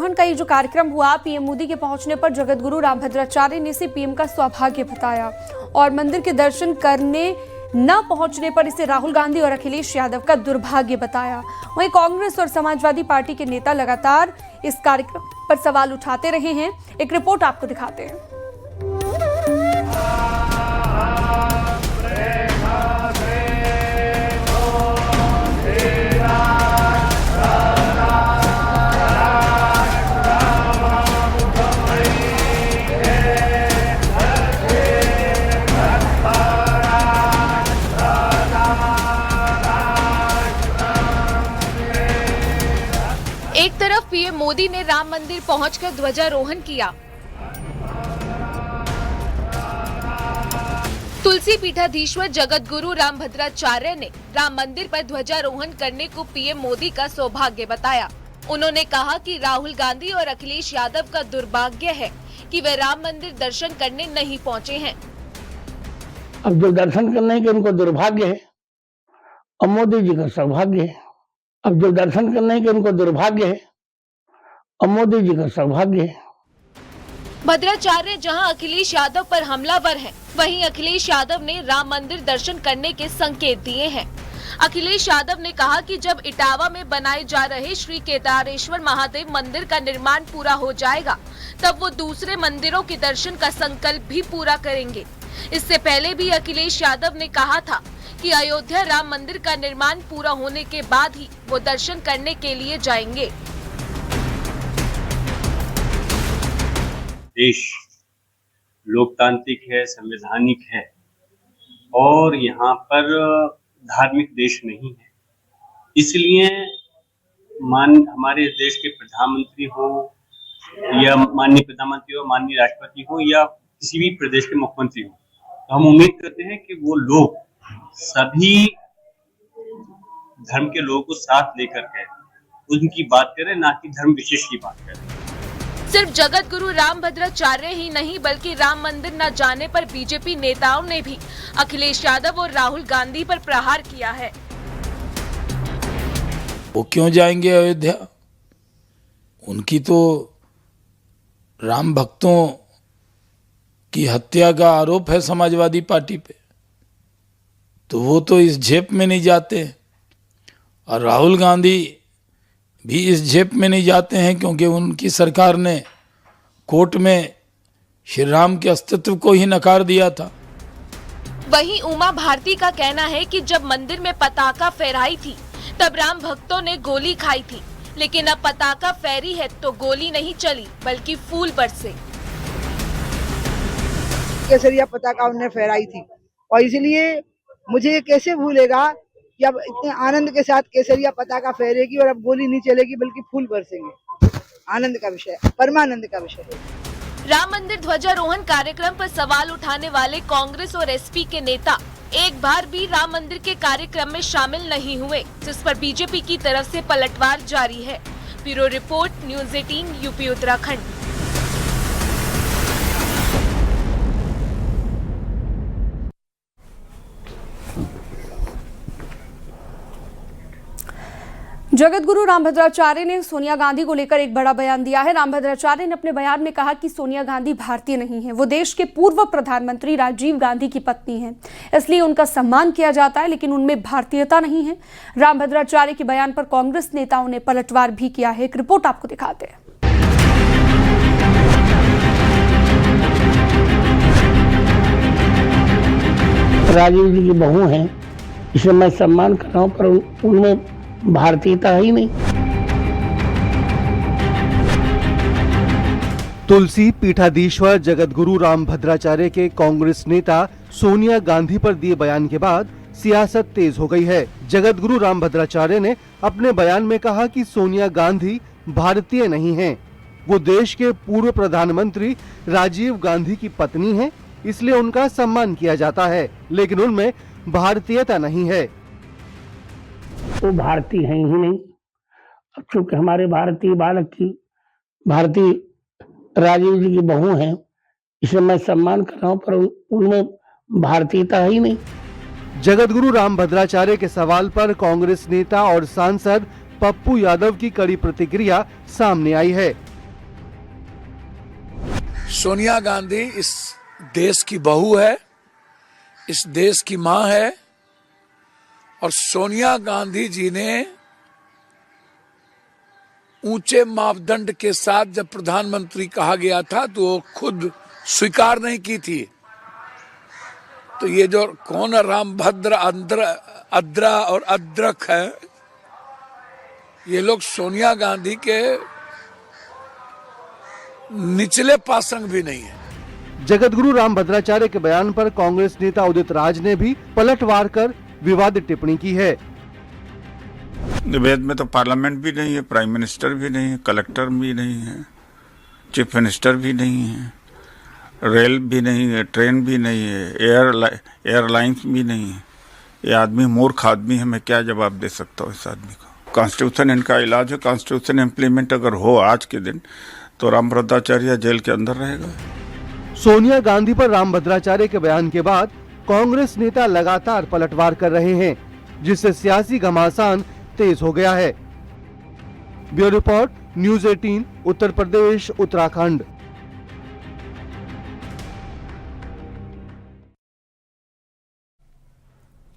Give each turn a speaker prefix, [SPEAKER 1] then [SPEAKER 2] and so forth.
[SPEAKER 1] ध्वजारोहण का ये जो कार्यक्रम हुआ, पीएम मोदी के पहुंचने पर जगतगुरु रामभद्राचार्य ने इसे पीएम का सौभाग्य बताया और मंदिर के दर्शन करने न पहुंचने पर इसे राहुल गांधी और अखिलेश यादव का दुर्भाग्य बताया। वहीं कांग्रेस और समाजवादी पार्टी के नेता लगातार इस कार्यक्रम पर सवाल उठाते रहे हैं। एक रिपोर्ट आपको दिखाते हैं।
[SPEAKER 2] एक तरफ पीएम मोदी ने राम मंदिर पहुंचकर ध्वजारोहण किया। तुलसी पीठाधीश्वर जगतगुरु रामभद्राचार्य ने राम मंदिर पर ध्वजारोहण करने को पीएम मोदी का सौभाग्य बताया। उन्होंने कहा कि राहुल गांधी और अखिलेश यादव का दुर्भाग्य है कि वे राम मंदिर दर्शन करने नहीं पहुंचे हैं।
[SPEAKER 3] अब जो दर्शन करने के उनको दुर्भाग्य है, अब मोदी जी का सौभाग्य है। अब जो दर्शन करने के उनको दुर्भाग्य है, अब मोदी जी का सौभाग्य है।
[SPEAKER 2] भद्राचार्य जहां अखिलेश यादव पर हमलावर हैं, वहीं अखिलेश यादव ने राम मंदिर दर्शन करने के संकेत दिए हैं। अखिलेश यादव ने कहा कि जब इटावा में बनाए जा रहे श्री केदारेश्वर महादेव मंदिर का निर्माण पूरा हो जाएगा, तब वो दूसरे मंदिरों के दर्शन का संकल्प भी पूरा करेंगे। इससे पहले भी अखिलेश यादव ने कहा था कि अयोध्या राम मंदिर का निर्माण पूरा होने के बाद ही वो दर्शन करने के लिए जाएंगे।
[SPEAKER 4] देश लोकतांत्रिक है, संवैधानिक है और यहाँ पर धार्मिक देश नहीं है। इसलिए हमारे देश के प्रधानमंत्री हो या माननीय प्रधानमंत्री हो, माननीय राष्ट्रपति हो या किसी भी प्रदेश के मुख्यमंत्री हो, तो हम उम्मीद करते हैं कि वो लोग सभी धर्म के लोगों को साथ लेकर के उनकी बात करें, ना कि धर्म विशेष की बात करें।
[SPEAKER 2] सिर्फ जगतगुरु रामभद्राचार्य ही नहीं बल्कि राम मंदिर न जाने पर बीजेपी नेताओं ने भी अखिलेश यादव और राहुल गांधी पर प्रहार किया है।
[SPEAKER 5] वो क्यों जाएंगे अयोध्या? उनकी तो राम भक्तों की हत्या का आरोप है समाजवादी पार्टी पे, तो वो तो इस झेप में नहीं जाते। और राहुल गांधी भी इस झेप में नहीं जाते हैं क्योंकि उनकी सरकार ने कोर्ट में श्री राम के अस्तित्व को ही नकार दिया था।
[SPEAKER 2] वहीं उमा भारती का कहना है कि जब मंदिर में पताका फहराई थी तब राम भक्तों ने गोली खाई थी, लेकिन अब पताका फहरी है तो गोली नहीं चली बल्कि फूल बरसे।
[SPEAKER 6] केसरिया पताका उन्होंने फहराई थी और इसलिए मुझे ये कैसे भूलेगा कि अब इतने आनंद के साथ केसरिया पताका फहरेगी और अब गोली नहीं चलेगी बल्कि फूल बरसेंगे। आनंद का विषय, परमानंद का विषय है।
[SPEAKER 2] राम मंदिर ध्वजारोहण कार्यक्रम पर सवाल उठाने वाले कांग्रेस और एसपी के नेता एक बार भी राम मंदिर के कार्यक्रम में शामिल नहीं हुए, जिस पर बीजेपी की तरफ से पलटवार जारी है। Bureau report, news 18 UP Uttarakhand.
[SPEAKER 1] Jagadguru Rambhadracharya ने सोनिया गांधी को लेकर एक बड़ा बयान दिया है। रामभद्राचार्य ने अपने बयान में कहा कि सोनिया गांधी भारतीय नहीं है, वो देश के पूर्व प्रधानमंत्री राजीव गांधी की पत्नी हैं, इसलिए उनका सम्मान किया जाता है, लेकिन उनमें भारतीयता नहीं है। रामभद्राचार्य के बयान पर कांग्रेस नेताओं ने पलटवार भी किया है। एक रिपोर्ट आपको दिखाते हैं।
[SPEAKER 3] राजीव जी की बहू हैं, इसे मैं सम्मान कर रहा हूँ, पर उनमें भारतीयता ही नहीं।
[SPEAKER 7] तुलसी पीठाधीश्वर जगतगुरु रामभद्राचार्य के कांग्रेस नेता सोनिया गांधी पर दिए बयान के बाद सियासत तेज हो गई है। जगतगुरु रामभद्राचार्य ने अपने बयान में कहा कि सोनिया गांधी भारतीय नहीं हैं, वो देश के पूर्व प्रधानमंत्री राजीव गांधी की पत्नी हैं, इसलिए उनका सम्मान किया जाता है, लेकिन उनमें भारतीयता नहीं है।
[SPEAKER 3] वो भारतीय हैं ही नहीं। अब चूंकि हमारे भारतीय बालक की भारतीय राजीव जी की बहू हैं, इसे मैं सम्मान कर रहा हूँ, पर उनमें भारतीयता ही नहीं।
[SPEAKER 7] जगतगुरु रामभद्राचार्य के सवाल पर कांग्रेस नेता और सांसद पप्पू यादव की कड़ी प्रतिक्रिया सामने आई है।
[SPEAKER 5] सोनिया गांधी इस देश की बहू है, इस देश की मां है, और सोनिया गांधी जी ने ऊंचे मापदंड के साथ जब प्रधानमंत्री कहा गया था तो वो खुद स्वीकार नहीं की थी। तो ये जो कौन रामभद्र अद्रा और अद्रक है, ये लोग सोनिया गांधी के निचले पासंग भी नहीं है।
[SPEAKER 7] जगतगुरु रामभद्राचार्य के बयान पर कांग्रेस नेता उदित राज ने भी पलटवार कर विवादित टिप्पणी की है।
[SPEAKER 8] निवेद में तो पार्लियामेंट भी नहीं है, प्राइम मिनिस्टर भी नहीं है, कलेक्टर भी नहीं है, चीफ मिनिस्टर भी नहीं है, रेल भी नहीं है, ट्रेन भी नहीं है, एयरलाइंस भी नहीं है। ये आदमी मूर्ख आदमी है, मैं क्या जवाब दे सकता हूँ इस आदमी को। कॉन्स्टिट्यूशन इनका इलाज है, कॉन्स्टिट्यूशन इम्प्लीमेंट अगर हो आज के दिन तो रामभद्राचार्य जेल के अंदर रहेगा।
[SPEAKER 7] सोनिया गांधी पर रामभद्राचार्य के बयान के बाद कांग्रेस नेता लगातार पलटवार कर रहे हैं, जिससे सियासी घमासान तेज हो गया है। Bureau report, news 18, Uttar Pradesh, Uttarakhand.